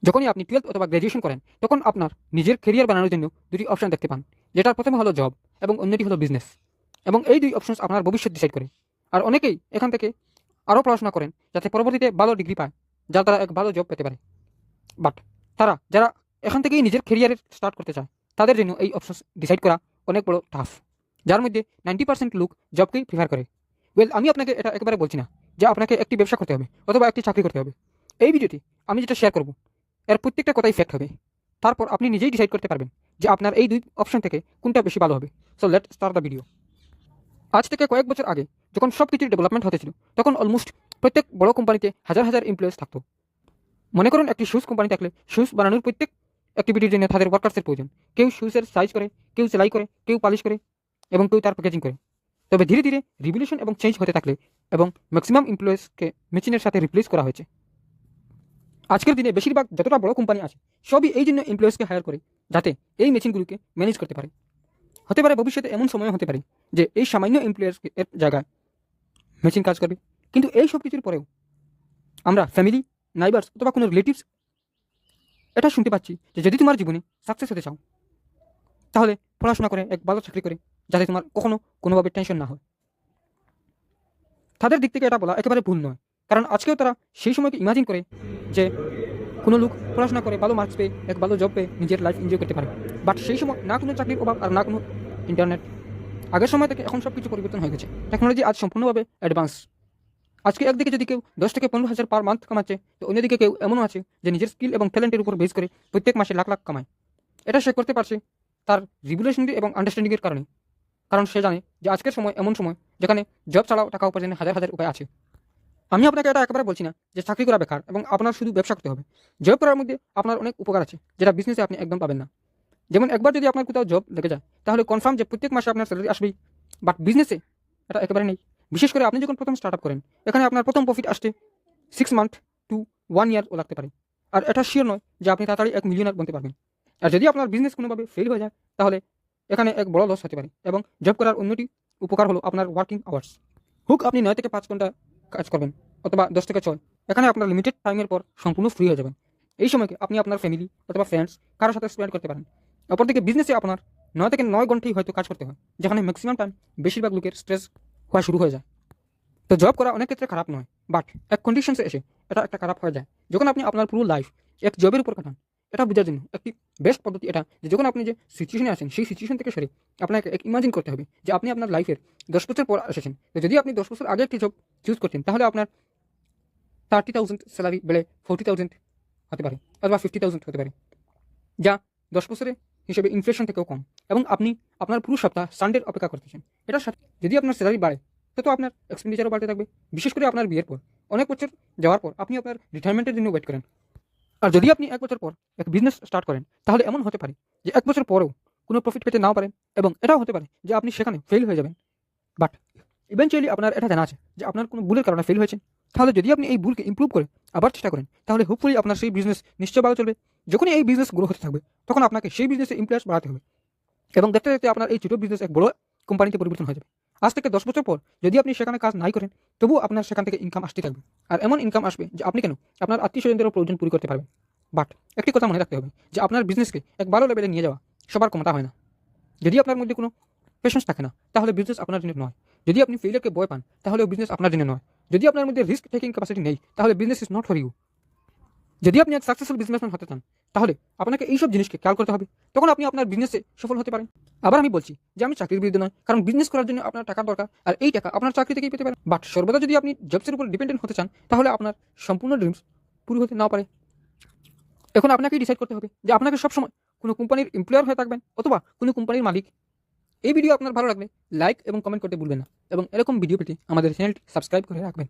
যখনই আপনি 12th অথবা গ্র্যাজুয়েশন করেন তখন আপনার নিজের ক্যারিয়ার বানানোর জন্য দুটি অপশন দেখতে পান, যেটার প্রথমে হলো জব এবং অন্যটি হলো বিজনেস। এবং এই দুই অপশনস আপনার ভবিষ্যৎ ডিসাইড করে। আর অনেকেই এখান থেকে আরও পড়াশোনা করেন যাতে পরবর্তীতে ভালো ডিগ্রি পায়, যার দ্বারা এক ভালো জব পেতে পারে। বাট যারা এখান থেকেই নিজের ক্যারিয়ারের স্টার্ট করতে চায় তাদের জন্য এই অপশনস ডিসাইড করা অনেক বড় টাফ, যার মধ্যে 90% লোক জবকেই প্রিফার করে। আমি আপনাকে এটা একেবারে বলছি না যে আপনাকে একটি ব্যবসা করতে হবে অথবা একটি চাকরি করতে হবে। এই ভিডিওটি আমি যেটা শেয়ার করব এর প্রত্যেকটা কথাই ফ্যাক্ট হবে। তারপর আপনি নিজেই ডিসাইড করতে পারবেন যে আপনার এই দুই অপশন থেকে কোনটা বেশি ভালো হবে। So let start the video. আজ থেকে কয়েক বছর আগে যখন সব কিছুর ডেভেলপমেন্ট হতেছিল তখন অলমোস্ট প্রত্যেক বড় কোম্পানিতে হাজার হাজার এমপ্লয়িজ থাকতো। মনে করুন একটি শুজ কোম্পানি থাকলে শুজ বানানোর প্রত্যেক অ্যাক্টিভিটির জন্য তাদের ওয়ার্কার্সের প্রয়োজন। কেউ শুজের সাইজ করে, কেউ সেলাই করে, কেউ পালিশ করে এবং কেউ তার প্যাকেজিং করে। তবে ধীরে ধীরে রিভলিউশন এবং চেঞ্জ হতে থাকলে এবং ম্যাক্সিমাম এমপ্লয়েজকে মেশিনের সাথে রিপ্লেস করা হয়েছে। আজকের দিনে বেশিরভাগ যতটা বড় কোম্পানি আছে সবই এই জন্য এমপ্লয়েজকে হায়ার করে যাতে এই মেশিনগুলোকে ম্যানেজ করতে পারে। হতে পারে ভবিষ্যতে এমন সময় হতে পারে যে এই সামান্য এমপ্লয়ার্সকে এর জায়গায় মেশিন কাজ করবে। কিন্তু এই সব কিছুর পরেও আমরা ফ্যামিলি, নাইবার্স অথবা কোনো রিলেটিভস এটা শুনতে পাচ্ছি যে যদি তোমার জীবনে সাকসেস হতে চাও তাহলে পড়াশোনা করে এক ভালো চাকরি করে যাতে তোমার কখনো কোনোভাবে টেনশন না হয়। তাদের দিক থেকে এটা বলা একেবারে ভুল নয়, কারণ আজকেও তারা সেই সময়কে ইমাজিন করে যে কোনো লোক পড়াশোনা করে ভালো মার্কস পেয়ে এক ভালো জব পেয়ে নিজের লাইফ এনজয় করতে পারে। বাট সেই সময় না কোনো চাকরির অভাব আর না কোনো ইন্টারনেট। আগের সময় থেকে এখন সব কিছু পরিবর্তন হয়ে গেছে। টেকনোলজি আজ সম্পূর্ণভাবে অ্যাডভান্স। আজকে একদিকে যদি কেউ 10 থেকে 15,000 পার মান্থ কামাচ্ছে, তো অন্যদিকে কেউ এমনও আছে যে নিজের স্কিল এবং ট্যালেন্টের উপর বেস করে প্রত্যেক মাসে লাখ লাখ কামায়। এটা সে করতে পারছে তার রিগুলেশনারি এবং আন্ডারস্ট্যান্ডিংয়ের কারণে। কারণ সে জানে যে আজকের সময় এমন সময় যেখানে জব ছাড়াও টাকা উপার্জনের হাজার হাজার উপায় আছে। আমি আপনাকে এটা একেবারে বলছি না যে চাকরি করা বেকার এবং আপনার শুধু ব্যবসা করতে হবে। জব করার মধ্যে আপনার অনেক উপকার আছে যেটা বিজনেসে আপনি একদম পাবেন না। যেমন একবার যদি আপনার কোথাও জব লেগে যায় তাহলে কনফার্ম যে প্রত্যেক মাসে আপনার স্যালারি আসবেই। বাট বিজনেসে এটা একেবারে নেই। বিশেষ করে আপনি যখন প্রথম স্টার্ট আপ করেন এখানে আপনার প্রথম প্রফিট আসতে 6 মান্থ টু 1 ইয়ারও লাগতে পারে। আর এটা শিওর নয় যে আপনি তাড়াতাড়ি 1 মিলিয়নার বনতে পারবেন। আর যদি আপনার বিজনেস কোনোভাবে ফেল হয়ে যায় তাহলে এখানে এক বড় লস হতে পারে। এবং জব করার অন্যটি উপকার হলো আপনার ওয়ার্কিং আওয়ার্স। হুক আপনি 9 থেকে 5 ঘন্টা কাজ করবেন অথবা 10 থেকে 6, এখানে আপনার লিমিটেড টাইমের পর সম্পূর্ণ ফ্রি হয়ে যাবেন। এই সময়কে আপনি আপনার ফ্যামিলি অথবা ফ্রেন্ডস কারোর সাথে স্পেন্ড করতে পারেন। অপরদিকে বিজনেসে আপনার 9 থেকে 9 ঘন্টাই হয়তো কাজ করতে হয়, যেখানে ম্যাক্সিমাম টাইম বেশিরভাগ লোকের স্ট্রেস হওয়া শুরু হয়ে যায়। তো জব করা অনেক ক্ষেত্রে খারাপ নয়, বাট এক কন্ডিশনসে এসে এটা একটা খারাপ হয়ে যায় যখন আপনি আপনার পুরো লাইফ এক জবের উপর কাটান। এটা বোঝার জন্য একটি বেস্ট পদ্ধতি এটা যে যখন আপনি যে সিচুয়েশনে আছেন সেই সিচুয়েশন থেকে সরে আপনাকে এক ইমাজিন করতে হবে যে আপনি আপনার লাইফের 10 বছর পর এসেছেন। তো যদি আপনি 10 বছর আগে একটি জব চুজ করতেন তাহলে আপনার 30,000 স্যালারি বেড়ে 40,000 হতে পারে অথবা 50,000 হতে পারে, যা 10 বছরে হিসেবে ইনফ্লেশন থেকেও কম। এবং আপনি আপনার পুরো সপ্তাহ সানডের অপেক্ষা করতেছেন। এটার সাথে যদি আপনার স্যালারি বাড়ে তো আপনার এক্সপেন্ডিচারও বাড়তে থাকবে। বিশেষ করে আপনার বিয়ের পর অনেক বছর যাওয়ার পর আপনি আপনার রিটায়ারমেন্টের জন্য ওয়েট করেন। আর যদি আপনি 1 বছর পর এক বিজনেস স্টার্ট করেন তাহলে এমন হতে পারে যে 1 বছর পরেও কোনো প্রফিট পেতে নাও পারেন এবং এটাও হতে পারে যে আপনি সেখানে ফেল হয়ে যাবেন। বাট ইভেনচুয়ালি আপনার এটা জানা আছে যে আপনার কোনো ভুলের কারণে ফেল হয়েছেন। তাহলে যদি আপনি এই ভুলকে ইমপ্রুভ করে আবার চেষ্টা করেন তাহলে হোপফুলি আপনার সেই বিজনেস নিশ্চয় ভালো চলবে। যখনই এই বিজনেস গ্রো হতে থাকবে তখন আপনাকে সেই বিজনেসে ইমপ্লয়েজ বাড়াতে হবে এবং দেখতে দেখতে আপনার এই ছোটো বিজনেস এক বড় কোম্পানিতে পরিবর্তন হয়ে যাবে। আজ থেকে 10 বছর পর যদি আপনি সেখানে কাজ নাই করেন তবুও আপনার সেখান থেকে ইনকাম আসতে থাকবে। আর এমন ইনকাম আসবে যে আপনি কেন আপনার আত্মীয় স্বজনদেরও প্রয়োজন পুরো করতে পারবেন। বাট একটি কথা মনে রাখতে হবে যে আপনার বিজনেসকে এক ভালো লেভেলে নিয়ে যাওয়া সবার ক্ষমতা হয় না। যদি আপনার মধ্যে কোনো পেশেন্স থাকে না তাহলে বিজনেস আপনার জন্য নয়। যদি আপনি ফেলিয়ারকে ভয় পান তাহলেও বিজনেস আপনার জন্য নয়। যদি আপনার মধ্যে রিস্ক টেকিং ক্যাপাসিটি নেই তাহলে business is not for you. যদি আপনি এক সাকসেসফুল বিজনেসম্যান হতে চান তাহলে আপনাকে এইসব জিনিসকে খেয়াল করতে হবে, তখন আপনি আপনার বিজনেসে সফল হতে পারেন। আবার আমি বলছি যে আমি চাকরির বিরুদ্ধে নয়, কারণ বিজনেস করার জন্য আপনার টাকার দরকার আর এই টাকা আপনার চাকরি থেকেই পেতে পারেন। বাট সর্বদা যদি আপনি জবসের উপর ডিপেন্ডেন্ট হতে চান তাহলে আপনার সম্পূর্ণ ড্রিমস পুরো হতে নাও পারে। এখন আপনাকেই ডিসাইড করতে হবে যে আপনাকে সবসময় কোনো কোম্পানির এমপ্লয়ার হয়ে থাকবেন অথবা কোনো কোম্পানির মালিক। এই ভিডিও আপনার ভালো লাগলে লাইক এবং কমেন্ট করতে ভুলবেন না এবং এরকম ভিডিও পেতে আমাদের চ্যানেলটি সাবস্ক্রাইব করে রাখবেন।